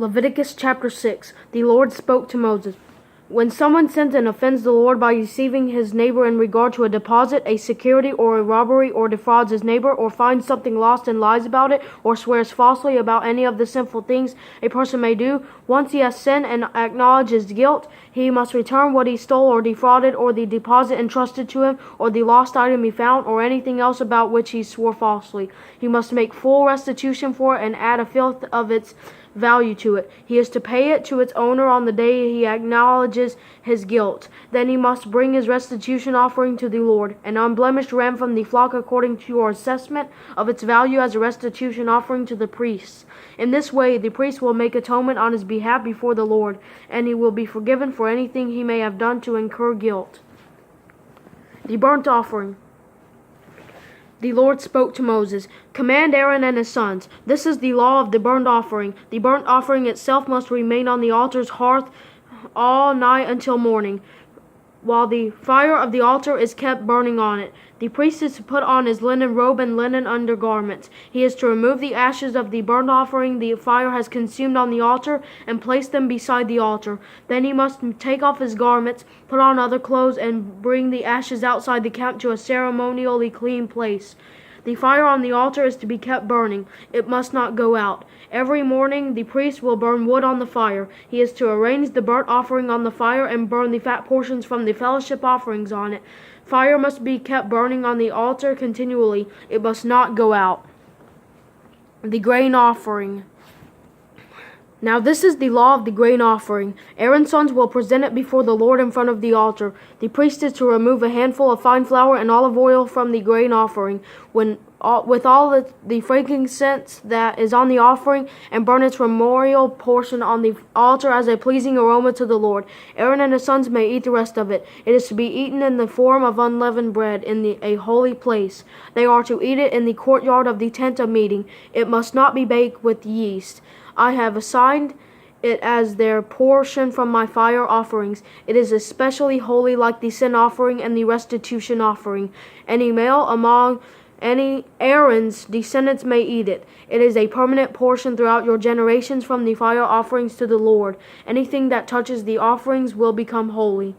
Leviticus Chapter 6. The Lord spoke to Moses. When someone sins and offends the Lord by deceiving his neighbor in regard to a deposit, a security, or a robbery, or defrauds his neighbor, or finds something lost and lies about it, or swears falsely about any of the sinful things a person may do, once he has sinned and acknowledged his guilt, he must return what he stole or defrauded, or the deposit entrusted to him, or the lost item he found, or anything else about which he swore falsely. He must make full restitution for it and add a fifth of its value to it. He is to pay it to its owner on the day he acknowledges his guilt. Then he must bring his restitution offering to the Lord, an unblemished ram from the flock according to your assessment of its value as a restitution offering to the priests. In this way the priest will make atonement on his behalf before the Lord, and he will be forgiven for anything he may have done to incur guilt. The burnt offering. The Lord spoke to Moses, "Command Aaron and his sons. This is the law of the burnt offering. The burnt offering itself must remain on the altar's hearth all night until morning, while the fire of the altar is kept burning on it. The priest is to put on his linen robe and linen undergarments. He is to remove the ashes of the burnt offering the fire has consumed on the altar and place them beside the altar. Then he must take off his garments, put on other clothes, and bring the ashes outside the camp to a ceremonially clean place. The fire on the altar is to be kept burning. It must not go out. Every morning the priest will burn wood on the fire. He is to arrange the burnt offering on the fire and burn the fat portions from the fellowship offerings on it. Fire must be kept burning on the altar continually. It must not go out." The grain offering. Now this is the law of the grain offering. Aaron's sons will present it before the Lord in front of the altar. The priest is to remove a handful of fine flour and olive oil from the grain offering with all the frankincense that is on the offering, and burn its memorial portion on the altar as a pleasing aroma to the Lord. Aaron and his sons may eat the rest of it. It is to be eaten in the form of unleavened bread in a holy place. They are to eat it in the courtyard of the tent of meeting. It must not be baked with yeast. I have assigned it as their portion from my fire offerings. It is especially holy, like the sin offering and the restitution offering. Any male among any Aaron's descendants may eat it. It is a permanent portion throughout your generations from the fire offerings to the Lord. Anything that touches the offerings will become holy.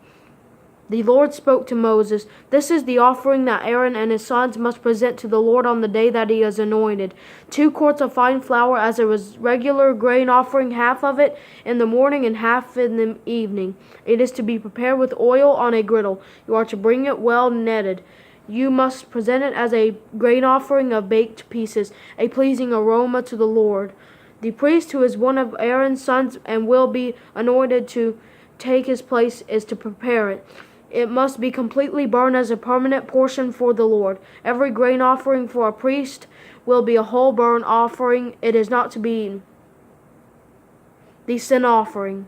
The Lord spoke to Moses, "This is the offering that Aaron and his sons must present to the Lord on the day that he is anointed. 2 quarts of fine flour as a regular grain offering, half of it in the morning and half in the evening. It is to be prepared with oil on a griddle. You are to bring it well kneaded. You must present it as a grain offering of baked pieces, a pleasing aroma to the Lord. The priest, who is one of Aaron's sons and will be anointed to take his place, is to prepare it. It must be completely burned as a permanent portion for the Lord. Every grain offering for a priest will be a whole burnt offering. It is not to be eaten." The sin offering.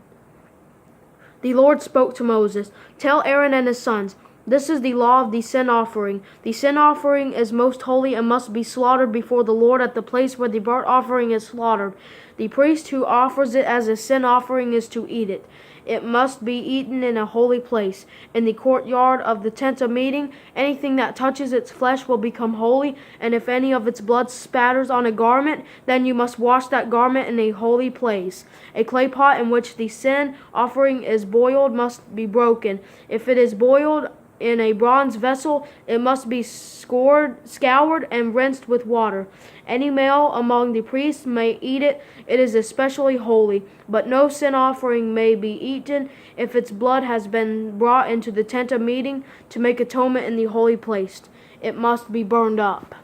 The Lord spoke to Moses, "Tell Aaron and his sons, this is the law of the sin offering. The sin offering is most holy and must be slaughtered before the Lord at the place where the burnt offering is slaughtered. The priest who offers it as a sin offering is to eat it. It must be eaten in a holy place, in the courtyard of the tent of meeting. Anything that touches its flesh will become holy, and if any of its blood spatters on a garment, then you must wash that garment in a holy place. A clay pot in which the sin offering is boiled must be broken. If it is boiled in a bronze vessel, it must be scoured and rinsed with water. Any male among the priests may eat it. It is especially holy. But no sin offering may be eaten if its blood has been brought into the tent of meeting to make atonement in the holy place. It must be burned up."